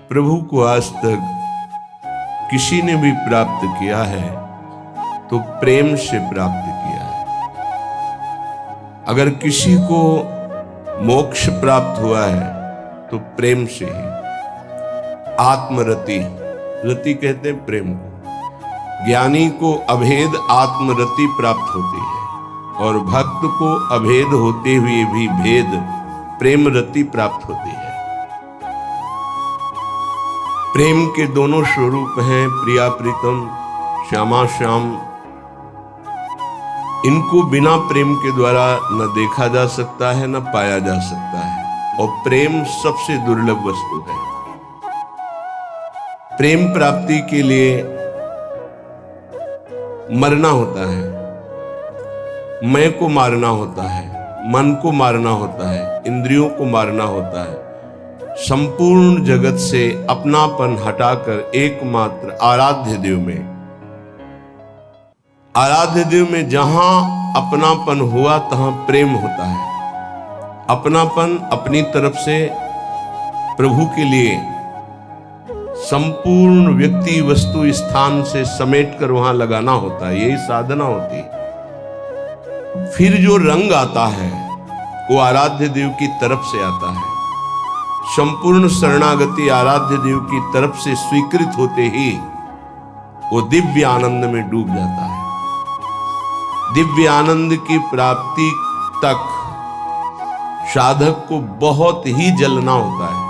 प्रभु को आज तक किसी ने भी प्राप्त किया है तो प्रेम से प्राप्त किया है। अगर किसी को मोक्ष प्राप्त हुआ है तो प्रेम से ही। आत्मरति, रति कहते हैं प्रेम को। ज्ञानी को अभेद आत्मरति प्राप्त होती है और भक्त को अभेद होते हुए भी भेद प्रेम रति प्राप्त होती है। प्रेम के दोनों स्वरूप हैं, प्रिया प्रीतम, श्यामा श्याम। इनको बिना प्रेम के द्वारा न देखा जा सकता है न पाया जा सकता है, और प्रेम सबसे दुर्लभ वस्तु है। प्रेम प्राप्ति के लिए मरना होता है, मैं को मारना होता है, मन को मारना होता है, इंद्रियों को मारना होता है, संपूर्ण जगत से अपनापन हटाकर एकमात्र आराध्य देव में जहां अपनापन हुआ तहां प्रेम होता है। अपनापन अपनी तरफ से प्रभु के लिए संपूर्ण व्यक्ति वस्तु स्थान से समेट कर वहां लगाना होता है, यही साधना होती है। फिर जो रंग आता है वो आराध्य देव की तरफ से आता है। संपूर्ण शरणागति आराध्य देव की तरफ से स्वीकृत होते ही वो दिव्य आनंद में डूब जाता है। दिव्य आनंद की प्राप्ति तक साधक को बहुत ही जलना होता है।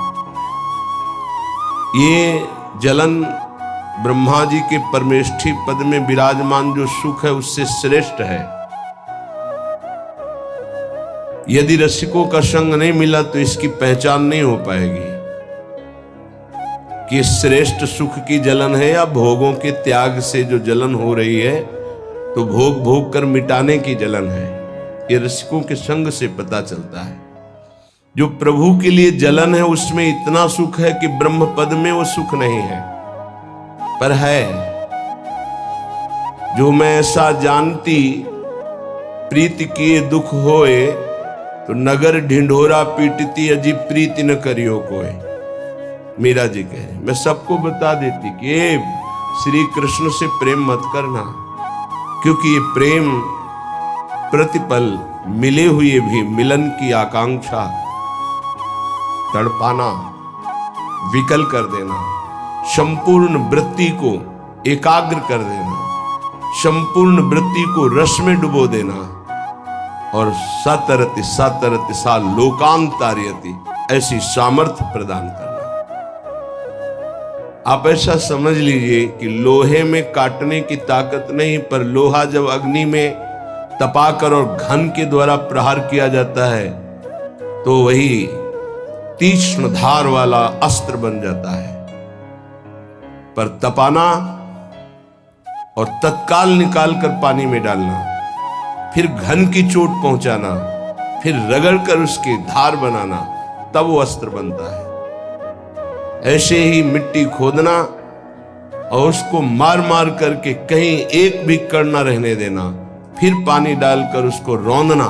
ये जलन ब्रह्मा जी के परमेष्ठी पद में विराजमान जो सुख है उससे श्रेष्ठ है। यदि रसिकों का संग नहीं मिला तो इसकी पहचान नहीं हो पाएगी कि श्रेष्ठ सुख की जलन है या भोगों के त्याग से जो जलन हो रही है तो भोग भोग कर मिटाने की जलन है। ये रसिकों के संग से पता चलता है। जो प्रभु के लिए जलन है उसमें इतना सुख है कि ब्रह्म पद में वो सुख नहीं है, पर है। जो मैं ऐसा जानती प्रीति किए दुख होए, तो नगर ढिंढोरा पीटती अजी प्रीति न करियो कोई। मीरा जी कहे, मैं सबको बता देती कि श्री कृष्ण से प्रेम मत करना, क्योंकि ये प्रेम प्रतिपल मिले हुए भी मिलन की आकांक्षा तड़पाना, विकल कर देना, संपूर्ण वृत्ति को एकाग्र कर देना, संपूर्ण वृत्ति को रस में डुबो देना, और सतरति सतरति सा लोकांतार्यति, ऐसी सामर्थ्य प्रदान करना। आप ऐसा समझ लीजिए कि लोहे में काटने की ताकत नहीं, पर लोहा जब अग्नि में तपाकर और घन के द्वारा प्रहार किया जाता है तो वही तीक्ष्ण धार वाला अस्त्र बन जाता है। पर तपाना और तत्काल निकाल कर पानी में डालना, फिर घन की चोट पहुंचाना, फिर रगड़कर उसकी धार बनाना, तब वो अस्त्र बनता है। ऐसे ही मिट्टी खोदना और उसको मार मार करके कहीं एक भी कण न रहने देना, फिर पानी डालकर उसको रौंदना,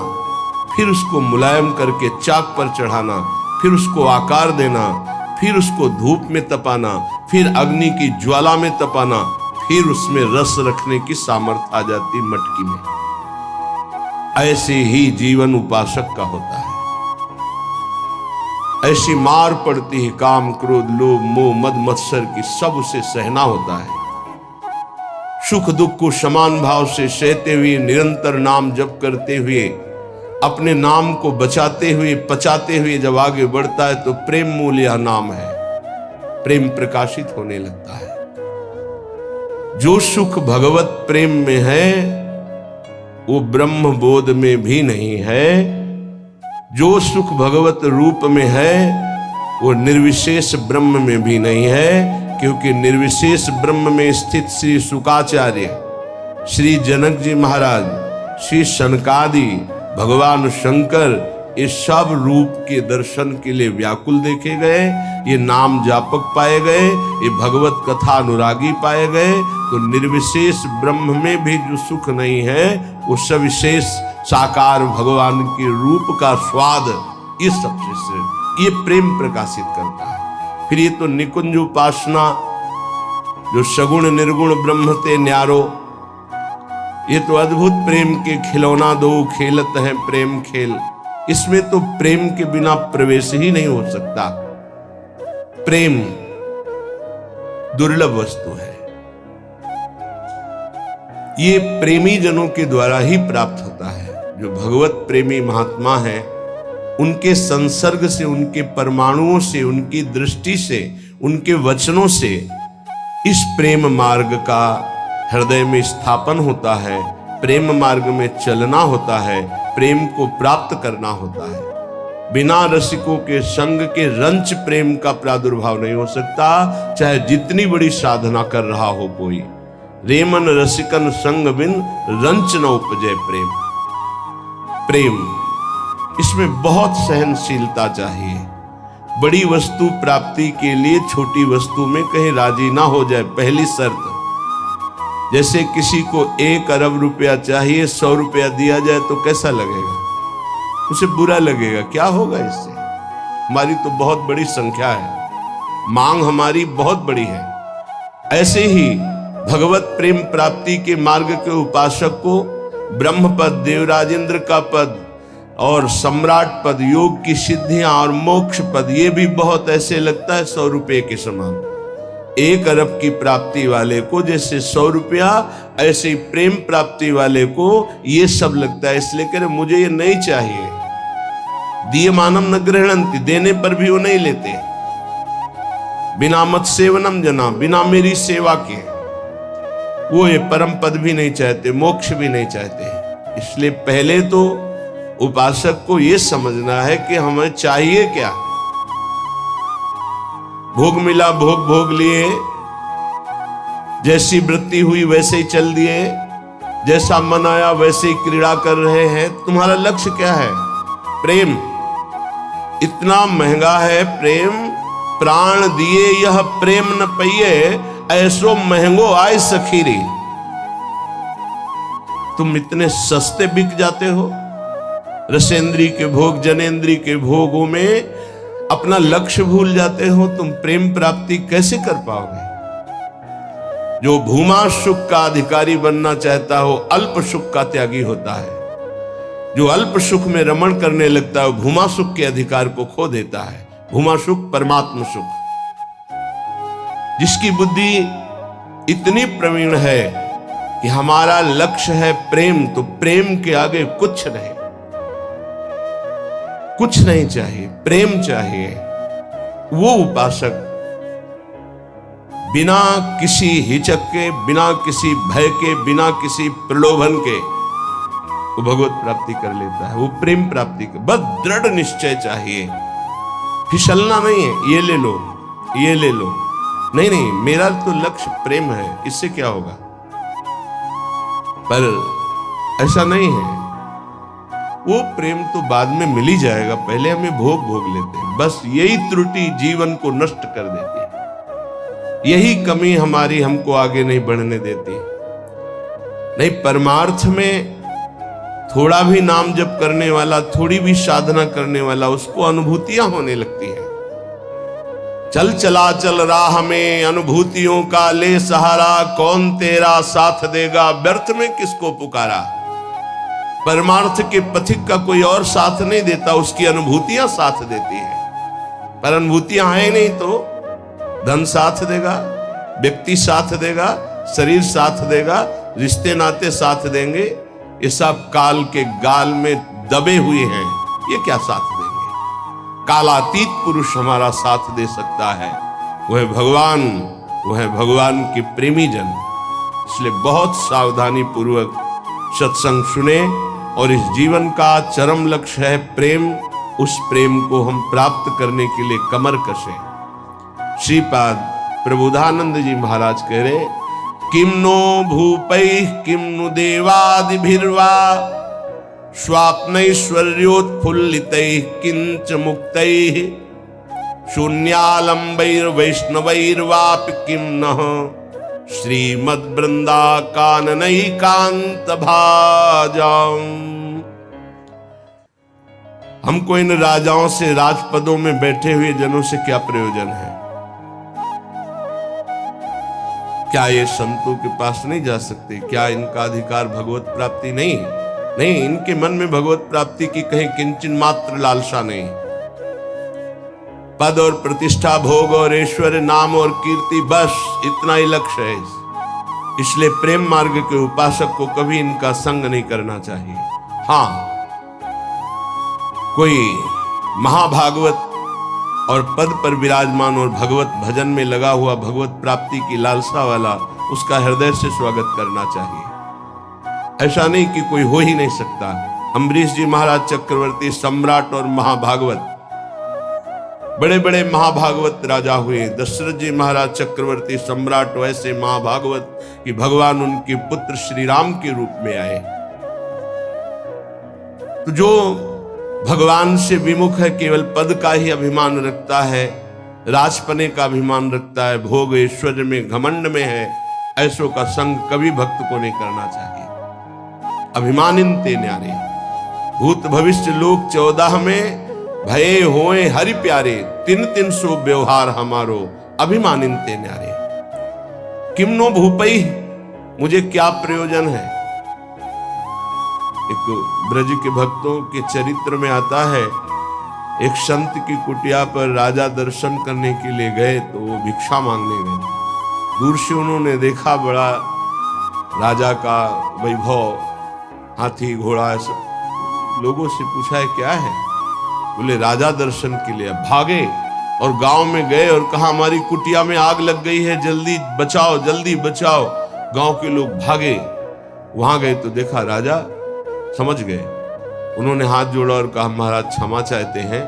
फिर उसको मुलायम करके चाक पर चढ़ाना, फिर उसको आकार देना, फिर उसको धूप में तपाना, फिर अग्नि की ज्वाला में तपाना, फिर उसमें रस रखने की सामर्थ्य आ जाती मटकी में। ऐसे ही जीवन उपासक का होता है। ऐसी मार पड़ती है काम क्रोध लोभ मोह मद मत्सर की, सब उसे सहना होता है। सुख दुख को समान भाव से सहते हुए, निरंतर नाम जप करते हुए, अपने नाम को बचाते हुए पचाते हुए जब आगे बढ़ता है तो प्रेम मूल यह नाम है। प्रेम प्रकाशित होने लगता है। जो सुख भगवत प्रेम में है वो ब्रह्म बोध में भी नहीं है। जो सुख भगवत रूप में है वो निर्विशेष ब्रह्म में भी नहीं है, क्योंकि निर्विशेष ब्रह्म में स्थित श्री शुकाचार्य, श्री जनक जी महाराज, श्री सनकादि, भगवान शंकर, इस सब रूप के दर्शन के लिए व्याकुल देखे गए, ये नाम जापक पाए गए, ये भगवत कथा अनुरागी पाए गए। तो निर्विशेष ब्रह्म में भी जो सुख नहीं है वो सविशेष साकार भगवान के रूप का स्वाद, ये सबसे श्रेष्ठ, ये प्रेम प्रकाशित करता है। फिर ये तो निकुंज उपासना, जो सगुण निर्गुण ब्रह्म ते न्यारो, ये तो अद्भुत प्रेम के खिलौना दो खेलत है प्रेम खेल। इसमें तो प्रेम के बिना प्रवेश ही नहीं हो सकता। प्रेम दुर्लभ वस्तु है, ये प्रेमी जनों के द्वारा ही प्राप्त होता है। जो भगवत प्रेमी महात्मा हैं, उनके संसर्ग से, उनके परमाणुओं से, उनकी दृष्टि से, उनके वचनों से इस प्रेम मार्ग का हृदय में स्थापन होता है, प्रेम मार्ग में चलना होता है, प्रेम को प्राप्त करना होता है। बिना रसिकों के संग के रंच प्रेम का प्रादुर्भाव नहीं हो सकता, चाहे जितनी बड़ी साधना कर रहा हो कोई। रेमन रसिकन संग बिन रंच न उपजय प्रेम। प्रेम, इसमें बहुत सहनशीलता चाहिए। बड़ी वस्तु प्राप्ति के लिए छोटी वस्तु में कहीं राजी ना हो जाए, पहली शर्त। जैसे किसी को 1 अरब रुपया चाहिए, 100 रुपया दिया जाए तो कैसा लगेगा? उसे बुरा लगेगा। क्या होगा इससे? हमारी तो बहुत बड़ी संख्या है, मांग हमारी बहुत बड़ी है। ऐसे ही भगवत प्रेम प्राप्ति के मार्ग के उपासक को ब्रह्म पद, देवराजेंद्र का पद और सम्राट पद, योग की सिद्धियां और मोक्ष पद, ये भी बहुत ऐसे लगता है 100 रुपये के समान। 1 अरब की प्राप्ति वाले को जैसे 100 रुपया, ऐसे ही प्रेम प्राप्ति वाले को ये सब लगता है। इसलिए कह रहे मुझे ये नहीं चाहिए। दीयमानम न गृह्णन्ति, देने पर भी वो नहीं लेते। बिना मत सेवनम जना, बिना मेरी सेवा के वो ये परम पद भी नहीं चाहते, मोक्ष भी नहीं चाहते। इसलिए पहले तो उपासक को ये समझना है कि हमें चाहिए क्या। भोग मिला, भोग भोग लिए, जैसी वृत्ति हुई वैसे ही चल दिए, जैसा मन आया वैसे ही क्रीड़ा कर रहे हैं। तुम्हारा लक्ष्य क्या है? प्रेम। इतना महंगा है प्रेम, प्राण दिए यह प्रेम न पइए, ऐसो महंगो आय सखीरी। तुम इतने सस्ते बिक जाते हो। रसेंद्री के भोग, जनेन्द्री के भोगों में अपना लक्ष्य भूल जाते हो। तुम प्रेम प्राप्ति कैसे कर पाओगे? जो भूमा सुख का अधिकारी बनना चाहता हो, अल्प सुख का त्यागी होता है। जो अल्प सुख में रमण करने लगता है, भूमा सुख के अधिकार को खो देता है। भूमा सुख परमात्म सुख। जिसकी बुद्धि इतनी प्रवीण है कि हमारा लक्ष्य है प्रेम, तो प्रेम के आगे कुछ नहीं, कुछ नहीं चाहिए, प्रेम चाहिए। वो उपासक बिना किसी हिचक के, बिना किसी भय के, बिना किसी प्रलोभन के वो भगवत प्राप्ति कर लेता है। वो प्रेम प्राप्ति के बस दृढ़ निश्चय चाहिए। फिसलना नहीं है, ये ले लो, ये ले लो, नहीं नहीं, मेरा तो लक्ष्य प्रेम है, इससे क्या होगा। पर ऐसा नहीं है। वो प्रेम तो बाद में मिल ही जाएगा, पहले हमें भोग भोग लेते हैं। बस यही त्रुटि जीवन को नष्ट कर देती है। यही कमी हमारी हमको आगे नहीं बढ़ने देती। नहीं, परमार्थ में थोड़ा भी नाम जप करने वाला, थोड़ी भी साधना करने वाला, उसको अनुभूतियां होने लगती है। चल चला चल राह में अनुभूतियों का ले सहारा, कौन तेरा साथ देगा, व्यर्थ में किसको पुकारा। परमार्थ के पथिक का कोई और साथ नहीं देता, उसकी अनुभूतियां साथ देती है। पर अनुभूतियां हैं नहीं तो धन साथ देगा, व्यक्ति साथ देगा, शरीर साथ देगा, रिश्ते नाते साथ देंगे। ये सब काल के गाल में दबे हुए हैं, ये क्या साथ देंगे। कालातीत पुरुष हमारा साथ दे सकता है, वह भगवान, वह भगवान के प्रेमी जन। इसलिए बहुत सावधानी पूर्वक सत्संग सुने और इस जीवन का चरम लक्ष्य है प्रेम। उस प्रेम को हम प्राप्त करने के लिए कमर कसें। श्रीपाद प्रबोधानंद जी महाराज कह रहे, किम नो भूपैः किम नु देवादिभिर्वा स्वाप्नैश्वर्योत्फुल्लितैः किंच मुक्तैः शून्यालंबैर्वैष्णवैर्वापि किम नः श्रीमद्वृंदा काननैकांत भाजाम। हमको इन राजाओं से, राजपदों में बैठे हुए जनों से क्या प्रयोजन है। क्या ये संतों के पास नहीं जा सकते? क्या इनका अधिकार भगवत प्राप्ति नहीं? नहीं, इनके मन में भगवत प्राप्ति की कहीं किंचन मात्र लालसा नहीं। पद और प्रतिष्ठा, भोग और ऐश्वर्य, नाम और कीर्ति, बस इतना ही लक्ष्य है। इसलिए प्रेम मार्ग के उपासक को कभी इनका संग नहीं करना चाहिए। हाँ, कोई महाभागवत और पद पर विराजमान और भगवत भजन में लगा हुआ, भगवत प्राप्ति की लालसा वाला, उसका हृदय से स्वागत करना चाहिए। ऐसा नहीं कि कोई हो ही नहीं सकता। अम्बरीश जी महाराज चक्रवर्ती सम्राट और महाभागवत, बड़े बड़े महाभागवत राजा हुए। दशरथ जी महाराज चक्रवर्ती सम्राट, वैसे महाभागवत कि भगवान उनके पुत्र श्री राम के रूप में आए। तो जो भगवान से विमुख है, केवल पद का ही अभिमान रखता है, राजपने का अभिमान रखता है, भोग ऐश्वर्य में घमंड में है, ऐसों का संग कभी भक्त को नहीं करना चाहिए। अभिमानिन ते न्यारे, भूत भविष्य लोक 14 में भये होए हरि प्यारे, तिन तिन सो व्यवहार हमारो, अभिमानिन ते न्यारे। किमनो भूपई, मुझे क्या प्रयोजन है। एक ब्रज के भक्तों के चरित्र में आता है, एक संत की कुटिया पर राजा दर्शन करने के लिए गए तो वो भिक्षा मांगने गए। दूर से उन्होंने देखा बड़ा राजा का वैभव, हाथी घोड़ा, लोगों से पूछा है क्या है? बोले राजा दर्शन के लिए। भागे और गांव में गए और कहा हमारी कुटिया में आग लग गई है, जल्दी बचाओ, जल्दी बचाओ। गांव के लोग भागे, वहां गए तो देखा राजा समझ गए। उन्होंने हाथ जोड़ा और कहा महाराज क्षमा चाहते हैं,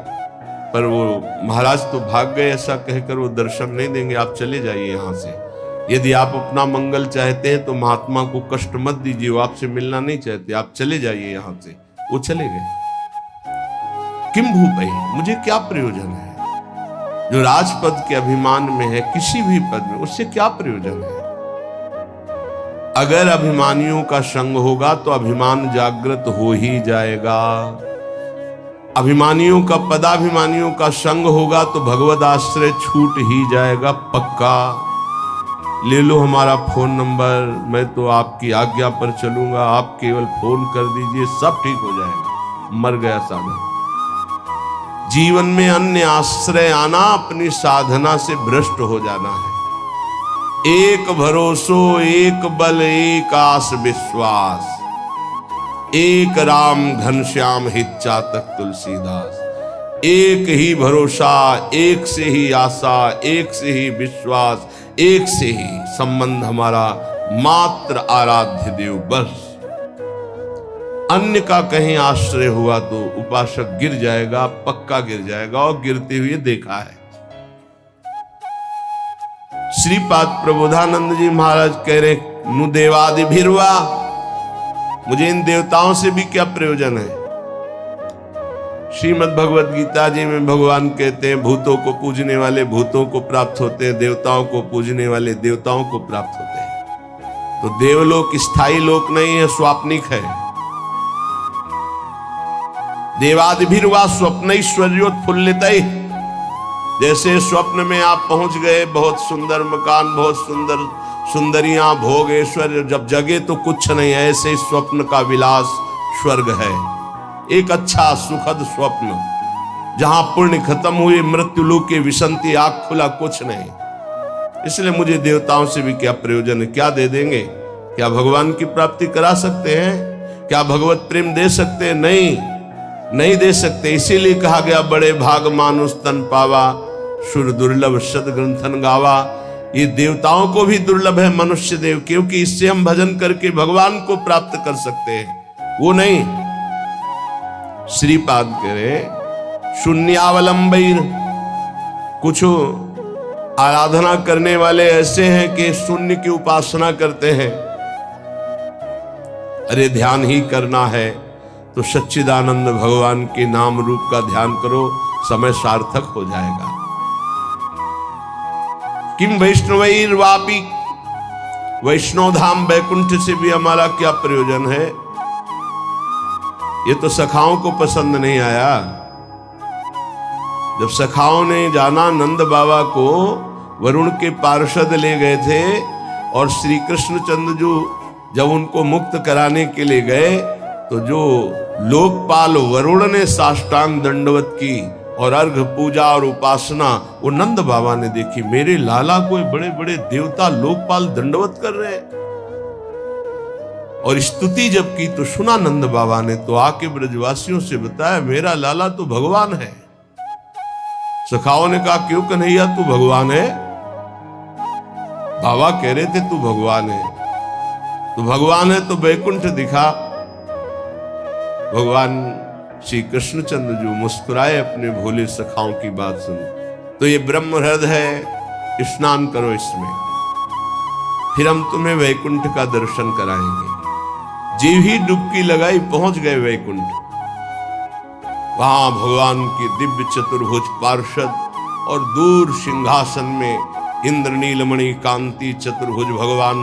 पर वो महाराज तो भाग गए, ऐसा कहकर वो दर्शन नहीं देंगे, आप चले जाइए यहाँ से। यदि आप अपना मंगल चाहते हैं तो महात्मा को कष्ट मत दीजिए, वो आपसे मिलना नहीं चाहते, आप चले जाइए यहाँ से। वो चले गए। किम भूपई, मुझे क्या प्रयोजन है। जो राजपद के अभिमान में है, किसी भी पद में, उससे क्या प्रयोजन है। अगर अभिमानियों का संग होगा तो अभिमान जागृत हो ही जाएगा। अभिमानियों का, पदाभिमानियों का संग होगा तो भगवद आश्रय छूट ही जाएगा पक्का। ले लो हमारा फोन नंबर, मैं तो आपकी आज्ञा पर चलूंगा, आप केवल फोन कर दीजिए, सब ठीक हो जाएगा। मर गया साधन। जीवन में अन्य आश्रय आना अपनी साधना से भ्रष्ट हो जाना है। एक भरोसो, एक बल, एक आस विश्वास, एक राम घनश्याम हित चातक तुलसीदास। एक ही भरोसा, एक से ही आशा, एक से ही विश्वास, एक से ही संबंध हमारा मात्र आराध्य देव, बस। अन्य का कहीं आश्रय हुआ तो उपासक गिर जाएगा, पक्का गिर जाएगा, और गिरते हुए देखा है। श्रीपाद प्रबोधानंद जी महाराज कह रहे, नु देवादि भिरवा, मुझे इन देवताओं से भी क्या प्रयोजन है। श्रीमद् भगवत गीता जी में भगवान कहते हैं, भूतों को पूजने वाले भूतों को प्राप्त होते हैं, देवताओं को पूजने वाले देवताओं को प्राप्त होते हैं। तो देवलोक स्थायी लोक नहीं है, स्वाप्निक है। देवादिभिर्वा स्वप्नैश्वर्योत्फुल्लितैः, जैसे स्वप्न में आप पहुंच गए, बहुत सुंदर मकान, बहुत सुंदर सुंदरियां, भोग ऐश्वर्य, जब जगे तो कुछ नहीं, ऐसे स्वप्न का विलास स्वर्ग है। एक अच्छा सुखद स्वप्न, जहां पुण्य खत्म हुए, मृत्यु लोक के विसंति, आग खुला, कुछ नहीं। इसलिए मुझे देवताओं से भी क्या प्रयोजन है। क्या दे देंगे? क्या भगवान की प्राप्ति करा सकते हैं? क्या भगवत प्रेम दे सकते हैं? नहीं, नहीं दे सकते। इसीलिए कहा गया, बड़े भाग मानुष तन पावा, सुर दुर्लभ सद ग्रंथन गावा। ये देवताओं को भी दुर्लभ है मनुष्य देव, क्योंकि इससे हम भजन करके भगवान को प्राप्त कर सकते हैं, वो नहीं। श्रीपाद करे शून्यावलंबीर, कुछ आराधना करने वाले ऐसे हैं कि शून्य की उपासना करते हैं। अरे ध्यान ही करना है तो सच्चिदानंद भगवान के नाम रूप का ध्यान करो, समय सार्थक हो जाएगा। किम वैष्णवैर्वापि, वैष्णव धाम वैकुंठ से भी हमारा क्या प्रयोजन है। ये तो सखाओं को पसंद नहीं आया। जब सखाओं ने जाना, नंद बाबा को वरुण के पार्षद ले गए थे, और श्री कृष्णचंद्र जो जब उनको मुक्त कराने के लिए गए तो जो लोकपाल वरुण ने साष्टांग दंडवत की और अर्घ पूजा और उपासना वो नंद बाबा ने देखी। मेरे लाला को बड़े बड़े देवता लोकपाल दंडवत कर रहे हैं। और स्तुति जब की तो सुना नंद बाबा ने, तो आके ब्रजवासियों से बताया मेरा लाला तो भगवान है। सखाओं ने कहा क्यों कन्हैया तू भगवान है? बाबा कह रहे थे तू भगवान है। तो भगवान है तो वैकुंठ दिखा। भगवान श्री कृष्णचंद्र जो मुस्कुराए अपने भोले सखाओं की बात सुन, तो ये ब्रह्म हृदय है, स्नान करो इसमें, फिर हम तुम्हें वैकुंठ का दर्शन कराएंगे। जी ही डुबकी लगाई पहुंच गए वैकुंठ। वहां भगवान की दिव्य चतुर्भुज पार्षद और दूर सिंहासन में इंद्र नीलमणि कांति चतुर्भुज भगवान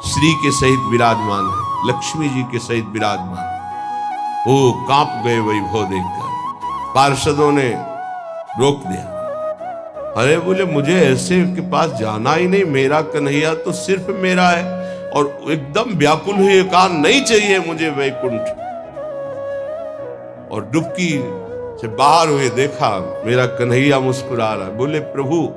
श्री के सहित विराजमान है, लक्ष्मी जी के सहित विराजमान। वो कांप गए वैभव देखकर। पार्षदों ने रोक दिया। अरे बोले मुझे ऐसे के पास जाना ही नहीं, मेरा कन्हैया तो सिर्फ मेरा है। और एकदम व्याकुल हुए कहा नहीं चाहिए मुझे वैकुंठ। और डुबकी से बाहर हुए देखा मेरा कन्हैया मुस्कुरा रहा। बोले प्रभु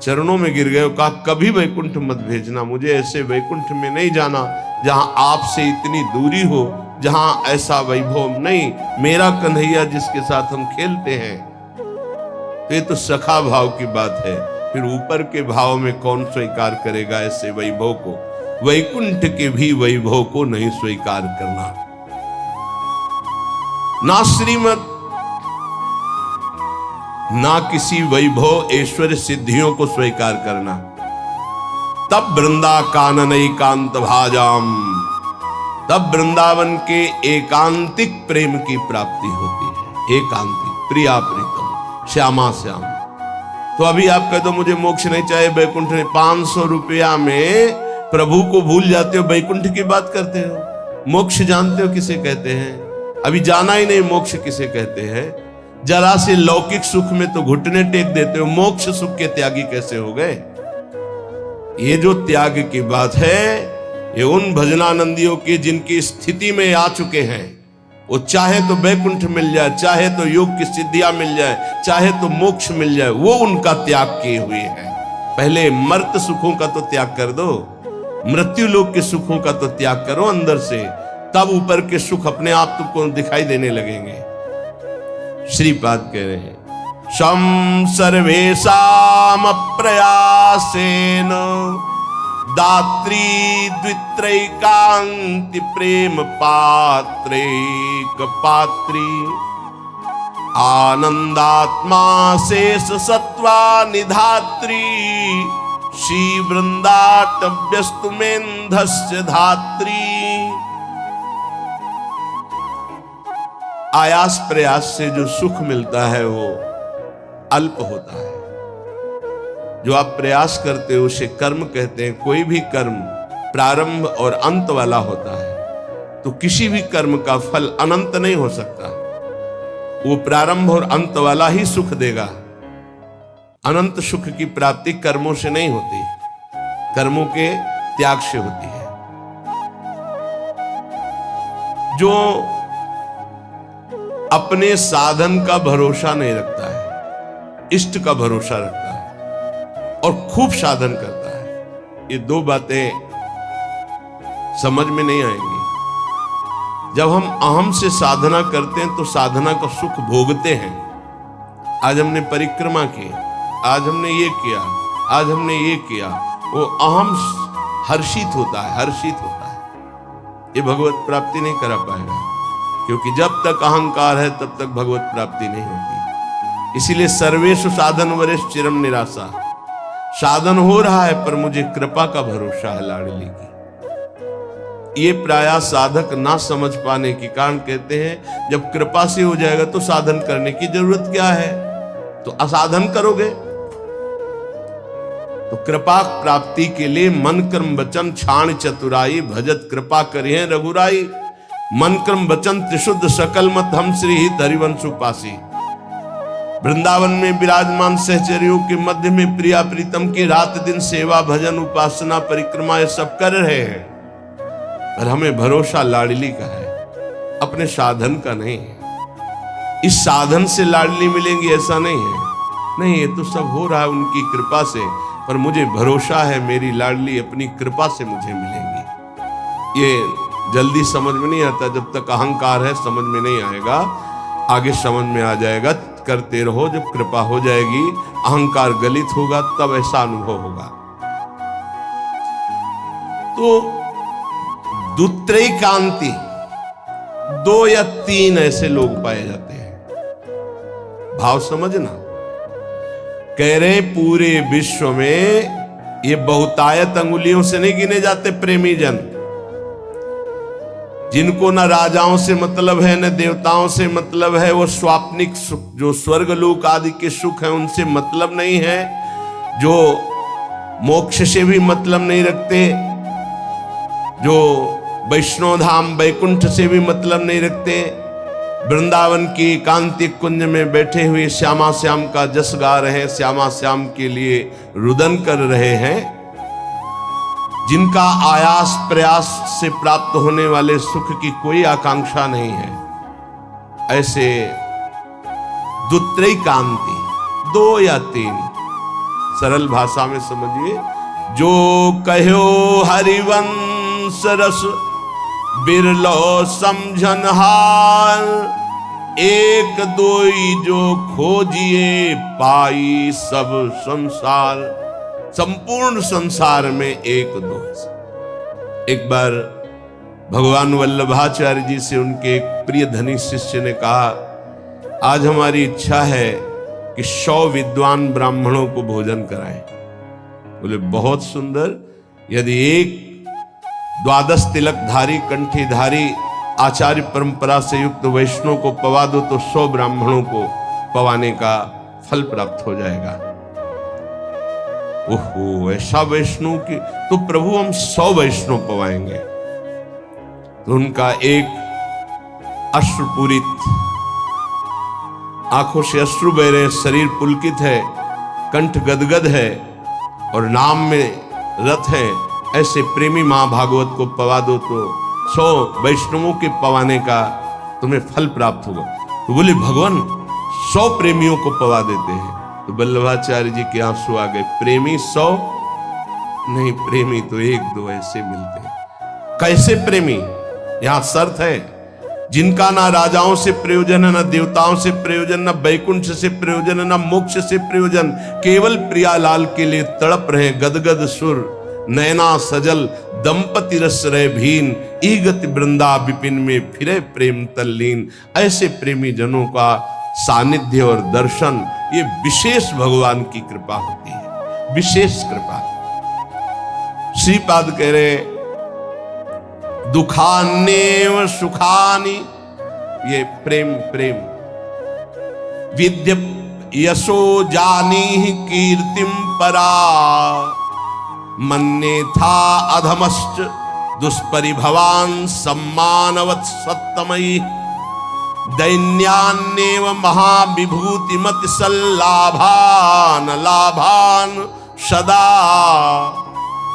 चरणों में गिर गए, कहा कभी वैकुंठ मत भेजना, मुझे ऐसे वैकुंठ में नहीं जाना जहां आपसे इतनी दूरी हो, जहां ऐसा वैभव नहीं। मेरा कन्हैया जिसके साथ हम खेलते हैं, तो ये तो सखा भाव की बात है। फिर ऊपर के भाव में कौन स्वीकार करेगा ऐसे वैभव को? वैकुंठ के भी वैभव को नहीं स्वीकार करना। ना श्रीमत ना किसी वैभव ऐश्वर्य सिद्धियों को स्वीकार करना। तब वृंदा कानन एकांत भाजाम, तब वृंदावन के एकांतिक प्रेम की प्राप्ति होती है। एकांतिक, प्रिया प्रीतम, श्यामा श्याम। तो अभी आप कह दो मुझे मोक्ष नहीं चाहिए, वैकुंठ नहीं, 500 रुपया में प्रभु को भूल जाते हो, वैकुंठ की बात करते हो। मोक्ष जानते हो किसे कहते हैं? अभी जाना ही नहीं, मोक्ष किसे कहते हैं? जरा से लौकिक सुख में तो घुटने टेक देते हो, मोक्ष सुख के त्यागी कैसे हो गए? ये जो त्याग की बात है, ये उन भजनानंदियों की जिनकी स्थिति में आ चुके हैं। वो चाहे तो वैकुंठ मिल जाए, चाहे तो योग की सिद्धियां मिल जाए, चाहे तो मोक्ष मिल जाए, वो उनका त्याग किए हुए हैं। पहले मर्त सुखों का तो त्याग कर दो, मृत्यु लोक के सुखों का तो त्याग करो अंदर से, तब ऊपर के सुख अपने आप तुमको दिखाई देने लगेंगे। श्रीपाद कह रहे हैं शम सर्वेषाम प्रयासेन दात्री द्वित्रैकांति प्रेम पात्रैक पात्री आनंदात्मा शेष सत्वा निधात्री श्री वृंदाटव्यस्तु मेन्धस्य धात्री। आयास प्रयास से जो सुख मिलता है वो अल्प होता है। जो आप प्रयास करते हो उसे कर्म कहते हैं। कोई भी कर्म प्रारंभ और अंत वाला होता है, तो किसी भी कर्म का फल अनंत नहीं हो सकता। वो प्रारंभ और अंत वाला ही सुख देगा। अनंत सुख की प्राप्ति कर्मों से नहीं होती, कर्मों के त्याग से होती है। जो अपने साधन का भरोसा नहीं रखता है, इष्ट का भरोसा रखता है और खूब साधन करता है, ये दो बातें समझ में नहीं आएंगी। जब हम अहम से साधना करते हैं तो साधना का सुख भोगते हैं। आज हमने परिक्रमा की, आज हमने ये किया, आज हमने ये किया, वो अहम हर्षित होता है, हर्षित होता है। ये भगवत प्राप्ति नहीं करा पाएगा, क्योंकि जब तक अहंकार है तब तक भगवत प्राप्ति नहीं होती। इसीलिए सर्वेषु साधन वरेश चिरम निराशा। साधन हो रहा है पर मुझे कृपा का भरोसा है लाडली की। ये प्रायः साधक ना समझ पाने के कारण कहते हैं जब कृपा से हो जाएगा तो साधन करने की जरूरत क्या है, तो असाधन करोगे। तो कृपा प्राप्ति के लिए मन कर्म वचन छाण चतुराई, भजत कृपा करिए रघुराई। मन कर्म वचन त्रिशुद्ध सकल मत हम श्री हित हरिवंश उपासी। वृंदावन में विराजमान सहचरियों के मध्य में प्रिया प्रीतम की रात दिन सेवा भजन उपासना परिक्रमा ये सब कर रहे हैं, पर हमें भरोसा लाडली का है, अपने साधन का नहीं है। इस साधन से लाडली मिलेंगी ऐसा नहीं है, नहीं, ये तो सब हो रहा है उनकी कृपा से, पर मुझे भरोसा है मेरी लाडली अपनी कृपा से मुझे मिलेंगी। ये जल्दी समझ में नहीं आता, जब तक अहंकार है समझ में नहीं आएगा, आगे समझ में आ जाएगा। करते रहो, जब कृपा हो जाएगी, अहंकार गलित होगा, तब ऐसा अनुभव होगा। तो दुत्रैकांति, 2 या 3 ऐसे लोग पाए जाते हैं। भाव समझना, कह रहे पूरे विश्व में ये बहुतायत अंगुलियों से नहीं गिने जाते प्रेमी जन, जिनको न राजाओं से मतलब है न देवताओं से मतलब है, वो स्वाप्निक सुख जो स्वर्गलोक आदि के सुख है उनसे मतलब नहीं है, जो मोक्ष से भी मतलब नहीं रखते, जो वैष्णो धाम वैकुंठ से भी मतलब नहीं रखते, वृंदावन की एकांतिक कुंज में बैठे हुए श्यामा श्याम का जस गा रहे हैं, श्यामा श्याम के लिए रुदन कर रहे हैं, जिनका आयास प्रयास से प्राप्त होने वाले सुख की कोई आकांक्षा नहीं है, ऐसे दुत्रैकांति, 2 या 3, सरल भाषा में समझिए, जो कहो हरिवंश रस बिरलो समझन हार, 1 2 जो खोजिए पाई सब संसार। संपूर्ण संसार में 1 2। एक बार भगवान वल्लभाचार्य जी से उनके एक प्रिय धनी शिष्य ने कहा, आज हमारी इच्छा है कि 100 विद्वान ब्राह्मणों को भोजन कराएं। बोले बहुत सुंदर, यदि एक 12 तिलकधारी कंठीधारी आचार्य परंपरा से युक्त वैष्णव को पवा दो तो 100 ब्राह्मणों को पवाने का फल प्राप्त हो जाएगा। ओहो, ऐसा वैष्णव की, तो प्रभु हम 100 वैष्णव पवाएंगे। तो उनका एक अश्रुपूरित, आंखों से अश्रु बह रहे, शरीर पुलकित है, कंठ गदगद है और नाम में रत है, ऐसे प्रेमी महाभागवत को पवा दो तो 100 वैष्णवों के पवाने का तुम्हें फल प्राप्त होगा। तो बोले भगवान 100 प्रेमियों को पवा देते हैं। तो वल्लभाचार्य जी के आंसू आ गए, प्रेमी 100 नहीं, प्रेमी तो 1 2 ऐसे मिलते हैं। कैसे प्रेमी? यहां शर्त है, जिनका ना राजाओं से प्रयोजन है, ना देवताओं से प्रयोजन, ना वैकुंठ से प्रयोजन है, ना मोक्ष से प्रयोजन, केवल प्रियालाल के लिए तड़प रहे गदगद सुर, नैना सजल दंपति रस रहे भीन, ईगति वृंदा विपिन में फिरे प्रेम तल्लीन। ऐसे प्रेमी जनों का सानिध्य और दर्शन, ये विशेष भगवान की कृपा होती है, विशेष कृपा। श्रीपाद कह रहे दुखान्येव सुखानि, ये प्रेम प्रेम, विद्य यशो जानी कीर्तिम परा, मन्ने था अधमश्च दुष्परिभवान सम्मानवत् सत्तमयी, दैन्यान्येव महाविभूतिमति सल्लाभान लाभान सदा,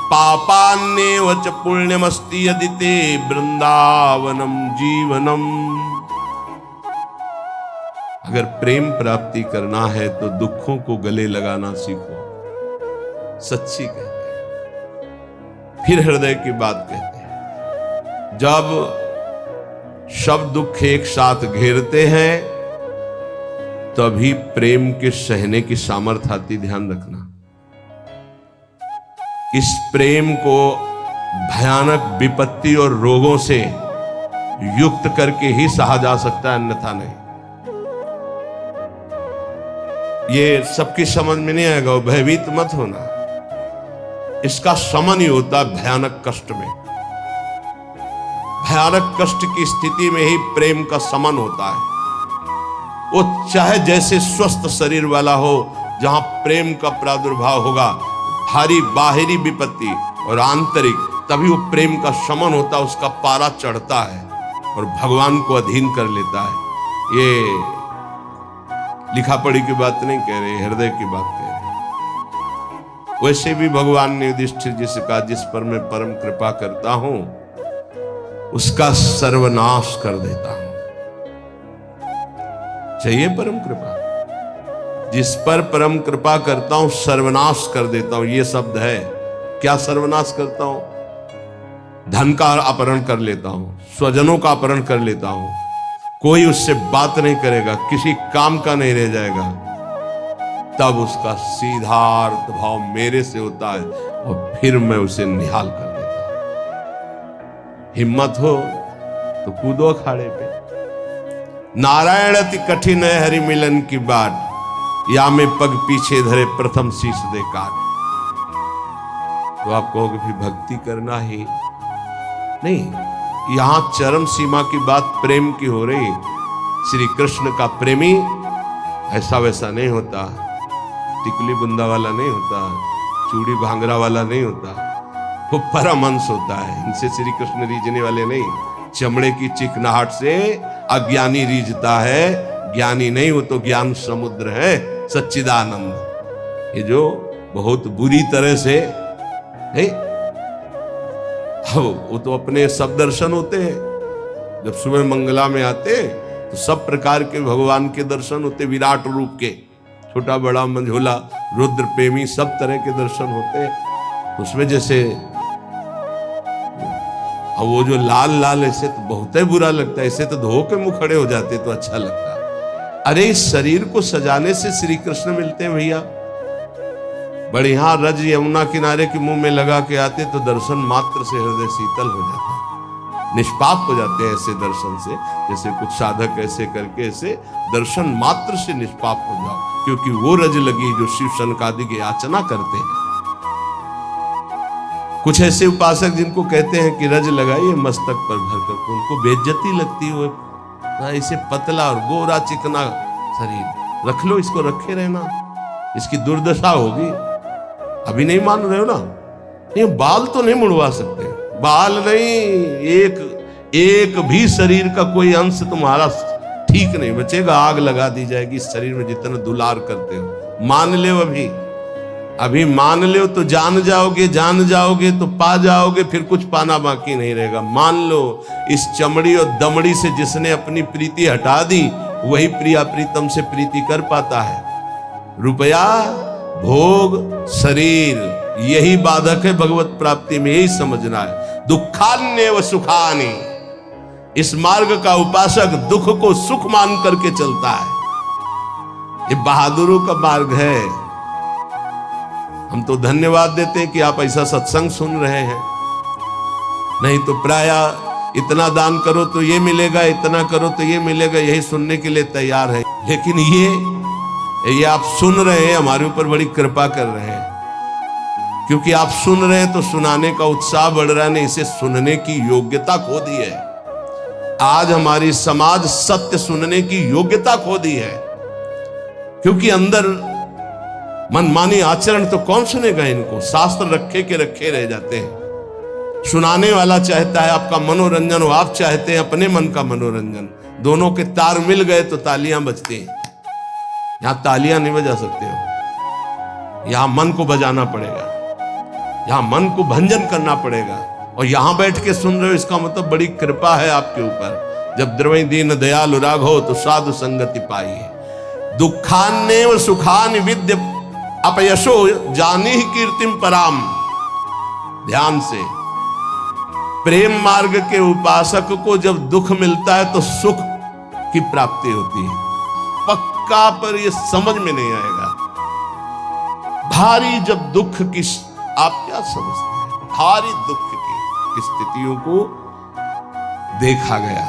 पापान्येव च पुण्यमस्ति यदि ते वृंदावनम जीवनम। अगर प्रेम प्राप्ति करना है तो दुखों को गले लगाना सीखो, सच्ची कहते हैं। फिर हृदय की बात कहते हैं, जब सब दुख एक साथ घेरते हैं तभी प्रेम के सहने की सामर्थ्य आती। ध्यान रखना, इस प्रेम को भयानक विपत्ति और रोगों से युक्त करके ही सहा जा सकता है, अन्यथा नहीं। ये सबकी समझ में नहीं आएगा, भयभीत मत होना। इसका समन ही होता भयानक कष्ट में। भयानक कष्ट की स्थिति में ही प्रेम का समन होता है। वो चाहे जैसे स्वस्थ शरीर वाला हो, जहां प्रेम का प्रादुर्भाव होगा, भारी बाहरी विपत्ति और आंतरिक, तभी वो प्रेम का समन होता है, उसका पारा चढ़ता है और भगवान को अधीन कर लेता है। लिखा पढ़ी की बात नहीं कह रहे, हृदय की बात कह रहे। वैसे भी भगवान ने युधिष्ठिर जी से कहा, जिस पर मैं परम कृपा करता हूं उसका सर्वनाश कर देता हूं। चाहिए परम कृपा? जिस पर परम कृपा करता हूं सर्वनाश कर देता हूं, ये शब्द है। क्या सर्वनाश करता हूं? धन का अपहरण कर लेता हूं, स्वजनों का अपहरण कर लेता हूं, कोई उससे बात नहीं करेगा, किसी काम का नहीं रह जाएगा। तब उसका सीधा अर्थ भाव मेरे से होता है और फिर मैं उसे निहाल कर देता हूं। हिम्मत हो तो कूदो अखाड़े पे। नारायण अति कठिन है हरि मिलन की बाट, या में पग पीछे धरे प्रथम शीश दे काट। तो आप कहोगे फिर भक्ति करना ही नहीं, यहां चरम सीमा की बात प्रेम की हो रही। श्री कृष्ण का प्रेमी ऐसा वैसा नहीं होता, टिकली बुंदा वाला नहीं होता, चूड़ी भांगरा वाला नहीं होता, वो परमहंस होता है। इनसे श्री कृष्ण रीझने वाले नहीं। चमड़े की चिकनाहट से अज्ञानी रीझता है, ज्ञानी नहीं, वो तो ज्ञान समुद्र है सच्चिदानंद। ये जो बहुत बुरी तरह से है, वो तो अपने सब दर्शन होते हैं। जब सुबह मंगला में आते तो सब प्रकार के भगवान के दर्शन होते, विराट रूप के, छोटा बड़ा मंझोला रुद्र प्रेमी सब तरह के दर्शन होते हैं। उसमें जैसे अब वो जो लाल लाल ऐसे तो बहुत ही बुरा लगता है, ऐसे तो धो के मुंह खड़े हो जाते तो अच्छा लगता है। अरे इस शरीर को सजाने से श्री कृष्ण मिलते हैं भैया। बढ़िया रज यमुना किनारे के मुंह में लगा के आते तो दर्शन मात्र से हृदय शीतल हो जाता है, निष्पाप हो जाते हैं ऐसे दर्शन से। जैसे कुछ साधक ऐसे करके ऐसे दर्शन मात्र से निष्पाप हो जाओ, क्योंकि वो रज लगी जो शिव शनकादि की याचना करते हैं। कुछ ऐसे उपासक जिनको कहते हैं कि रज लगाइए मस्तक पर भरकर, तो उनको बेइज्जती लगती है। ऐसे पतला और गोरा चिकना शरीर रख लो, इसको रखे रहना, इसकी दुर्दशा होगी। अभी नहीं मान रहे हो ना? ये बाल तो नहीं मुड़वा सकते, बाल नहीं, एक भी शरीर का कोई अंश तुम्हारा ठीक नहीं बचेगा, आग लगा दी जाएगी इस शरीर में जितना दुलार करते हो। मान ले अभी मान लो तो जान जाओगे तो पा जाओगे, फिर कुछ पाना बाकी नहीं रहेगा। मान लो इस चमड़ी और दमड़ी से जिसने अपनी प्रीति हटा दी वही प्रिया प्रीतम से प्रीति कर पाता है। रुपया, भोग, शरीर, यही बाधक है भगवत प्राप्ति में, यही समझना है। दुखान्य व सुखानि, इस मार्ग का उपासक दुख को सुख मान करके चलता है। ये बहादुरों का मार्ग है। हम तो धन्यवाद देते हैं कि आप ऐसा सत्संग सुन रहे हैं, नहीं तो प्राय इतना दान करो तो ये मिलेगा, इतना करो तो ये मिलेगा, यही सुनने के लिए तैयार है। लेकिन ये आप सुन रहे हैं, हमारे ऊपर बड़ी कृपा कर रहे हैं, क्योंकि आप सुन रहे हैं तो सुनाने का उत्साह बढ़ रहा है, नहीं इसे सुनने की योग्यता खो दी है। आज हमारी समाज सत्य सुनने की योग्यता खो दी है, क्योंकि अंदर मनमानी आचरण तो कौन सुनेगा इनको। शास्त्र रखे के रखे रह जाते हैं। सुनाने वाला चाहता है आपका मनोरंजन, हो आप चाहते हैं अपने मन का मनोरंजन। दोनों के तार मिल गए तो तालियां बजती हैं। यहां तालियां नहीं बजा सकते हो, यहां मन को बजाना पड़ेगा, यहां मन को भंजन करना पड़ेगा। और यहां बैठ के सुन रहे हो, इसका मतलब बड़ी कृपा है आपके ऊपर। जब द्रवई दीन दयालु राघव तो साधु संगति पाइए। दुखान्येव सुखानि विद्य अपयशो जानी ही कीर्तिम पराम। ध्यान से, प्रेम मार्ग के उपासक को जब दुख मिलता है तो सुख की प्राप्ति होती है। पक्का पर यह समझ में नहीं आएगा। भारी जब दुख की, आप क्या समझते हैं, भारी दुख की स्थितियों को देखा गया,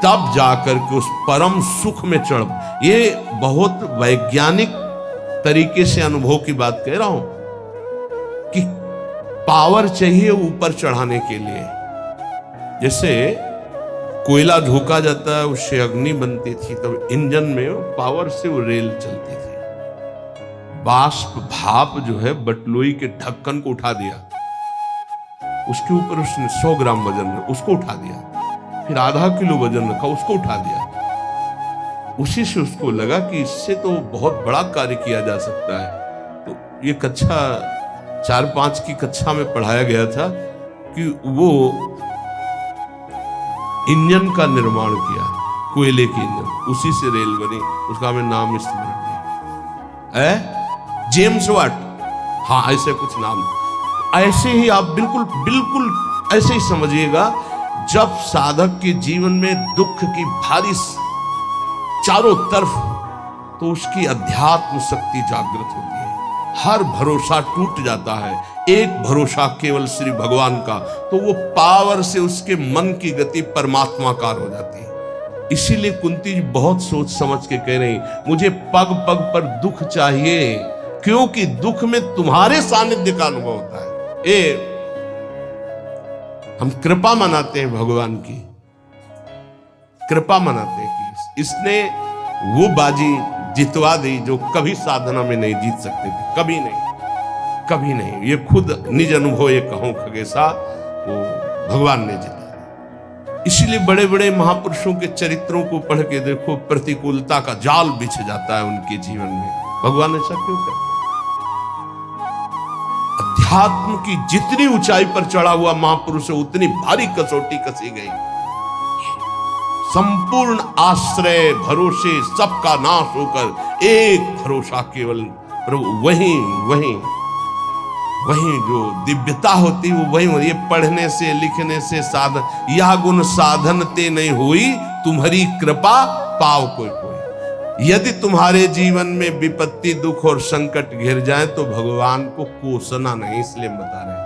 तब जाकर के उस परम सुख में चढ़। ये बहुत वैज्ञानिक तरीके से अनुभव की बात कह रहा हूं कि पावर चाहिए ऊपर चढ़ाने के लिए। जैसे कोयला झोंका जाता है, उससे अग्नि बनती थी, तब इंजन में पावर से वो रेल चलती थी। बाष्प भाप जो है बटलोई के ढक्कन को उठा दिया, उसके ऊपर उसने 100 ग्राम वजन में उसको उठा दिया, फिर आधा किलो वजन रखा, उसको उठा दिया। उसी से उसको लगा कि इससे तो बहुत बड़ा कार्य किया जा सकता है। तो ये कक्षा 4-5 की कक्षा में पढ़ाया गया था कि वो इंजन का निर्माण किया, कोयले की इंजन, उसी से रेल बनी, उसका हमें नाम स्मरण नहीं, जेम्स वाट, हाँ ऐसे कुछ नाम। ऐसे ही आप बिल्कुल बिल्कुल ऐसे ही समझिएगा, जब साधक के जीवन में दुख की भारी चारों तरफ, तो उसकी अध्यात्म शक्ति जागृत होती है, हर भरोसा टूट जाता है, एक भरोसा केवल श्री भगवान का, तो वो पावर से उसके मन की गति परमात्माकार हो जाती है। इसीलिए कुंती जी बहुत सोच समझ के कह रही, मुझे पग पग पर दुख चाहिए, क्योंकि दुख में तुम्हारे सानिध्य का अनुभव होता है। हम कृपा मनाते हैं, भगवान की कृपा मनाते हैं कि इसने वो बाजी जितवा दी जो कभी साधना में नहीं जीत सकते थे, कभी नहीं, कभी नहीं। ये खुद निज अनुभव ये कहूं खगेशा, वो भगवान ने जिता। इसीलिए बड़े बड़े महापुरुषों के चरित्रों को पढ़ के देखो, प्रतिकूलता का जाल बिछ जाता है उनके जीवन में। भगवान ऐसा क्यों करते? अध्यात्म की जितनी ऊंचाई पर चढ़ा हुआ महापुरुष है, उतनी भारी कसौटी कसी गई। संपूर्ण आश्रय भरोसे सबका नाश होकर एक भरोसा केवल प्रभु, वहीं जो दिव्यता होती वो वहीं हो। ये पढ़ने से लिखने से साधन, यह गुण साधन ते नहीं हुई, तुम्हारी कृपा पाव कोई कोई। यदि तुम्हारे जीवन में विपत्ति दुख और संकट घिर जाए तो भगवान को कोसना नहीं, इसलिए बता रहे हैं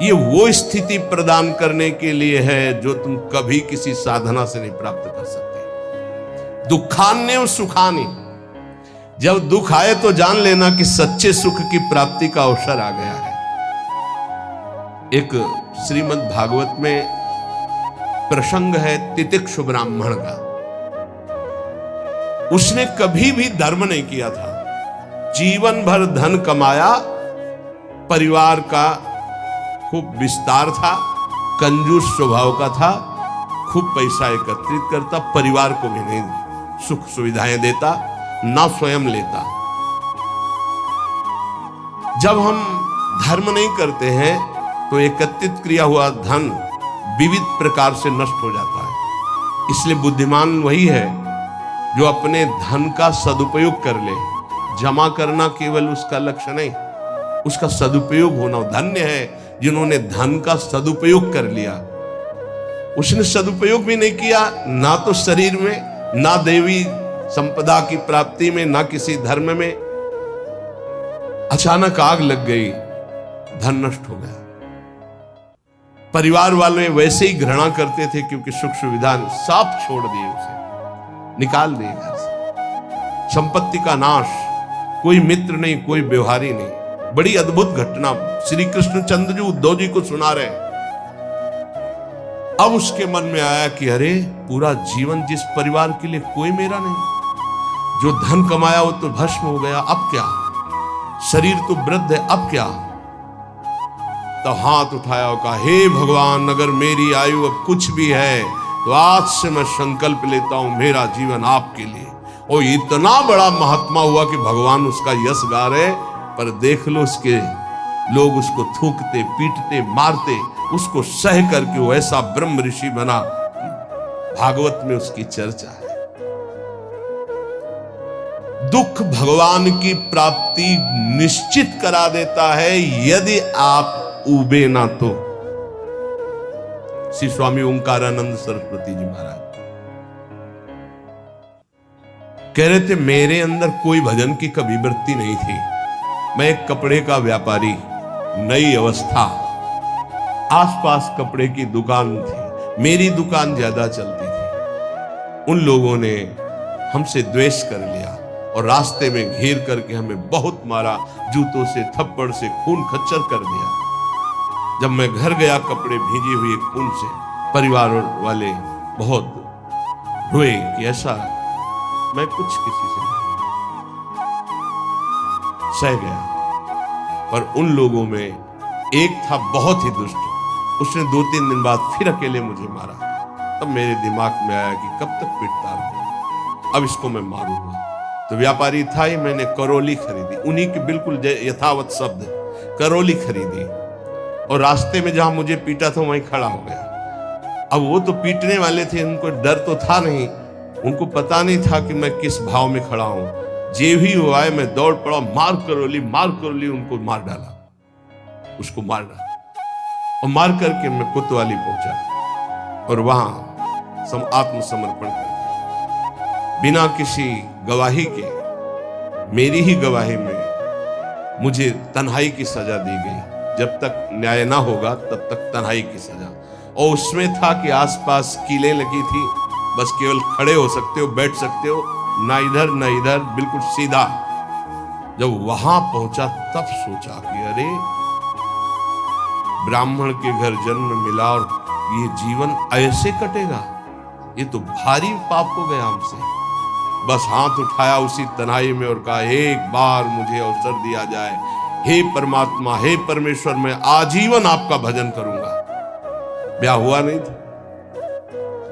ये वो स्थिति प्रदान करने के लिए है जो तुम कभी किसी साधना से नहीं प्राप्त कर सकते। दुखान्य और सुखानी, जब दुख आए तो जान लेना कि सच्चे सुख की प्राप्ति का अवसर आ गया है। एक श्रीमद् भागवत में प्रसंग है तितिक्षु ब्राह्मण का। उसने कभी भी धर्म नहीं किया था, जीवन भर धन कमाया, परिवार का खूब विस्तार था, कंजूस स्वभाव का था, खूब पैसा एकत्रित करता, परिवार को भी नहीं सुख सुविधाएं देता, ना स्वयं लेता। जब हम धर्म नहीं करते हैं तो एकत्रित किया हुआ धन विविध प्रकार से नष्ट हो जाता है। इसलिए बुद्धिमान वही है जो अपने धन का सदुपयोग कर ले। जमा करना केवल उसका लक्ष्य नहीं, उसका सदुपयोग होना। धन्य है जिन्होंने धन का सदुपयोग कर लिया। उसने सदुपयोग भी नहीं किया, ना तो शरीर में, ना देवी संपदा की प्राप्ति में, ना किसी धर्म में। अचानक आग लग गई, धन नष्ट हो गया। परिवार वाले वैसे ही घृणा करते थे क्योंकि सुख सुविधा सब छोड़ दिए, उसे निकाल दिए घर से। संपत्ति का नाश, कोई मित्र नहीं, कोई व्यवहारी नहीं। बड़ी अद्भुत घटना श्री कृष्णचंद्र जी उद्धव जी को सुना रहे। अब उसके मन में आया कि अरे पूरा जीवन जिस परिवार के लिए कोई मेरा नहीं, जो धन कमाया वो तो भस्म हो गया, अब क्या? शरीर तो वृद्ध है, अब क्या? तो हाथ उठाया और कहा, हे भगवान, अगर मेरी आयु अब कुछ भी है तो आज से मैं संकल्प लेता हूं मेरा जीवन आपके लिए। और इतना बड़ा महात्मा हुआ कि भगवान उसका यश गा रहे, पर देख लो उसके लोग उसको थूकते, पीटते, मारते, उसको सह करके वो ऐसा ब्रह्म ऋषि बना। भागवत में उसकी चर्चा है। दुख भगवान की प्राप्ति निश्चित करा देता है यदि आप उबे ना तो। श्री स्वामी ओंकारानंद सरस्वती जी महाराज कह रहे थे, मेरे अंदर कोई भजन की कभी वृत्ति नहीं थी। मैं एक कपड़े का व्यापारी, नई अवस्था, आसपास कपड़े की दुकान थी, मेरी दुकान ज्यादा चलती थी। उन लोगों ने हमसे द्वेष कर लिया और रास्ते में घेर करके हमें बहुत मारा, जूतों से, थप्पड़ से, खून खच्चर कर दिया। जब मैं घर गया कपड़े भीजे हुए खून से, परिवार वाले बहुत रोए कि ऐसा मैं कुछ किसी से सह गया। पर उन लोगों में एक था बहुत ही दुष्ट, उसने 2-3 दिन बाद फिर अकेले मुझे मारा। तब मेरे दिमाग में आया कि कब तक पिटता रहूं, अब इसको मैं मारूंगा। तो व्यापारी था ही, मैंने करौली खरीदी, उन्हीं की बिल्कुल यथावत शब्द, करौली खरीदी, और रास्ते में जहां मुझे पीटा था वहीं खड़ा हो गया। अब वो तो पीटने वाले थे, उनको डर तो था नहीं, उनको पता नहीं था कि मैं किस भाव में खड़ा हूं। जे भी हुआ है मैं दौड़ पड़ा, मार करौली, उनको मार डाला, उसको मार डाला, और मार करके मैं कोतवाली पहुंचा और वहां आत्मसमर्पण कर बिना किसी गवाही के, मेरी ही गवाही में मुझे तन्हाई की सजा दी गई। जब तक न्याय ना होगा तब तक तन्हाई की सजा। और उसमें था कि आसपास कीलें लगी थी, बस केवल खड़े हो सकते हो, बैठ सकते हो, ना इधर ना इधर, बिल्कुल सीधा। जब वहां पहुंचा तब सोचा कि अरे ब्राह्मण के घर जन्म मिला और ये जीवन ऐसे कटेगा, ये तो भारी पाप हो गया हमसे। बस हाथ उठाया उसी तन्हाई में और कहा, एक बार मुझे अवसर दिया जाए, हे परमात्मा, हे परमेश्वर, मैं आजीवन आपका भजन करूंगा। ब्याह हुआ नहीं था,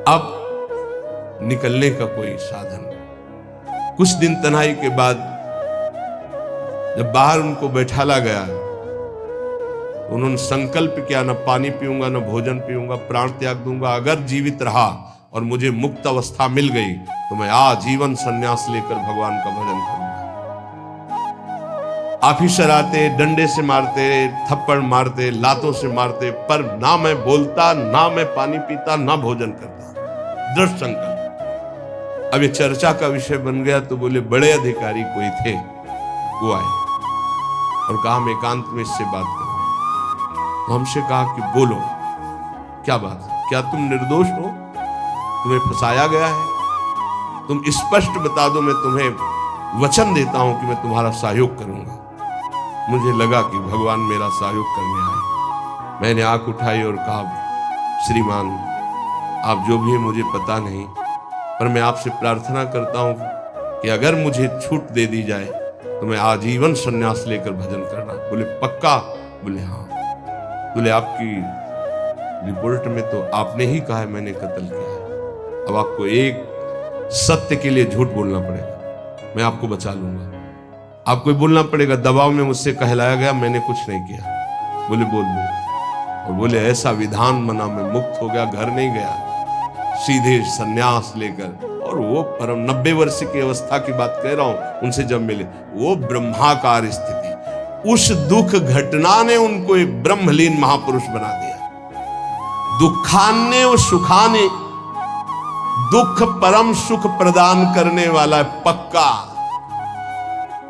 अब निकलने का कोई साधन नहीं। कुछ दिन तन्हाई के बाद जब बाहर उनको बैठाला गया, उन्होंने संकल्प किया, न पानी पीऊंगा, न भोजन पीऊंगा, प्राण त्याग दूंगा। अगर जीवित रहा और मुझे मुक्त अवस्था मिल गई तो मैं आजीवन संन्यास लेकर भगवान का भजन करूंगा। ऑफिसर आते, डंडे से मारते, थप्पड़ मारते, लातों से मारते, पर ना मैं बोलता, ना मैं पानी पीता, ना भोजन करता। दृढ़ संकल्प। अब ये चर्चा का विषय बन गया तो बोले बड़े अधिकारी कोई थे, वो आए और कहा हम एकांत में इससे बात करें। तो हमसे कहा कि बोलो, क्या बात है, क्या तुम निर्दोष हो, तुम्हें फंसाया गया है, तुम स्पष्ट बता दो, मैं तुम्हें वचन देता हूं कि मैं तुम्हारा सहयोग करूंगा। मुझे लगा कि भगवान मेरा सहयोग करने आए। मैंने आंख उठाई और कहा, श्रीमान आप जो भी है मुझे पता नहीं, पर मैं आपसे प्रार्थना करता हूं कि अगर मुझे छूट दे दी जाए तो मैं आजीवन संन्यास लेकर भजन करना। बोले पक्का? बोले हाँ। बोले आपकी रिपोर्ट में तो आपने ही कहा है मैंने कत्ल किया है, अब आपको एक सत्य के लिए झूठ बोलना पड़ेगा, मैं आपको बचा लूंगा। आपको ही बोलना पड़ेगा, दबाव में मुझसे कहलाया गया, मैंने कुछ नहीं किया। बोले बोल दो। और बोले ऐसा विधान बना, मैं मुक्त हो गया, घर नहीं गया, सीधे सन्यास लेकर। और वो परम 90 वर्ष की अवस्था की बात कह रहा हूं, उनसे जब मिले, वो ब्रह्माकार स्थिति, उस दुख घटना ने उनको एक ब्रह्मलीन महापुरुष बना दिया। दुखान्य व सुखाने, दुख परम सुख प्रदान करने वाला पक्का।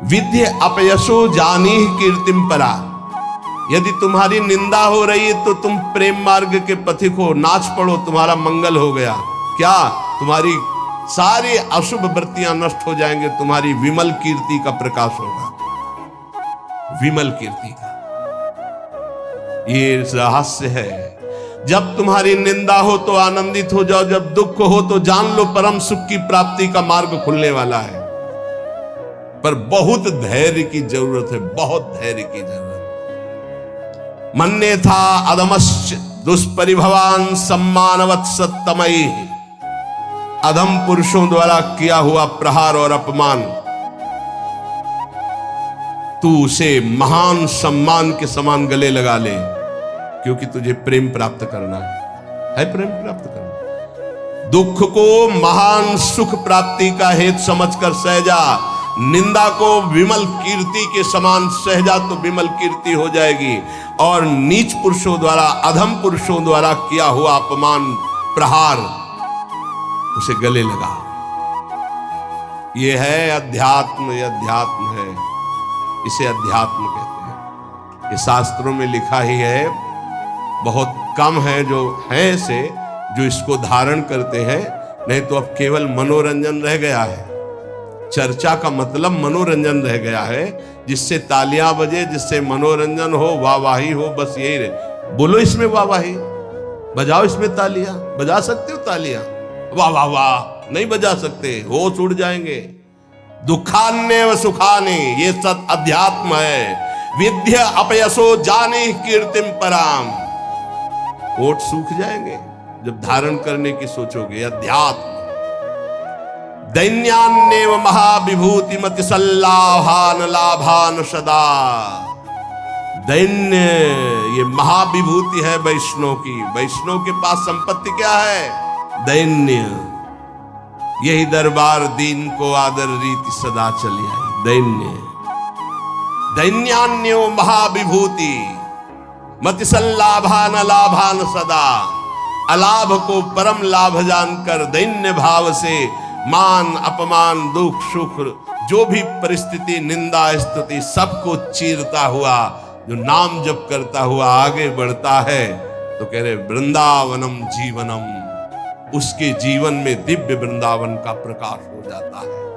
विद्य अपयशो जानी कीर्तिम परा। यदि तुम्हारी निंदा हो रही है तो तुम प्रेम मार्ग के पथिक हो, नाच पड़ो, तुम्हारा मंगल हो गया। क्या? तुम्हारी सारी अशुभ वृत्तियां नष्ट हो जाएंगे, तुम्हारी विमल कीर्ति का प्रकाश होगा। विमल कीर्ति का ये रहस्य है। जब तुम्हारी निंदा हो तो आनंदित हो जाओ, जब दुख हो तो जान लो परम सुख की प्राप्ति का मार्ग खुलने वाला है। पर बहुत धैर्य की जरूरत है, बहुत धैर्य की जरूरत। मन्ने था अधमश्च दुष्परिभवान सम्मानवत् सत्तमयी। अधम पुरुषों द्वारा किया हुआ प्रहार और अपमान तू उसे महान सम्मान के समान गले लगा ले, क्योंकि तुझे प्रेम प्राप्त करना है प्रेम प्राप्त करना। दुख को महान सुख प्राप्ति का हेतु समझकर सहजा, निंदा को विमल कीर्ति के समान सहजा तो विमल कीर्ति हो जाएगी। और नीच पुरुषों द्वारा, अधम पुरुषों द्वारा किया हुआ अपमान, प्रहार, उसे गले लगा। यह है अध्यात्म, यह अध्यात्म है, इसे अध्यात्म कहते हैं। ये शास्त्रों में लिखा ही है, बहुत कम है जो है से जो इसको धारण करते हैं, नहीं तो अब केवल मनोरंजन रह गया है। चर्चा का मतलब मनोरंजन रह गया है, जिससे तालियां बजे, जिससे मनोरंजन हो, वाहवाही हो, बस यही रहे। बोलो इसमें वाहवाही, बजाओ इसमें तालियां, बजा सकते हो तालियां? वाह वाह वाह नहीं बजा सकते, होश उड़ जाएंगे। दुखान्य व सुखाने, ये सत अध्यात्म है। विद्य अपयसो जाने कीर्तिम पराम। ओठ सूख जाएंगे जब धारण करने की सोचोगे। अध्यात्म, दैन्यान्येव महाविभूति मति सल्लाभान लाभान सदा। दैन्य ये महाविभूति है वैष्णव की। वैष्णव के पास संपत्ति क्या है? दैन्य। यही दरबार दीन को आदर रीति सदा चली आई। दैन्य दैन्यान्यो महाविभूति मति सल्लाभान लाभान सदा। अलाभ को परम लाभ जानकर दैन्य भाव से मान अपमान दुख सुख जो भी परिस्थिति निंदा स्तुति सबको चीरता हुआ जो नाम जप करता हुआ आगे बढ़ता है, तो कह रहे वृंदावनम जीवनम, उसके जीवन में दिव्य वृंदावन का प्रकाश हो जाता है।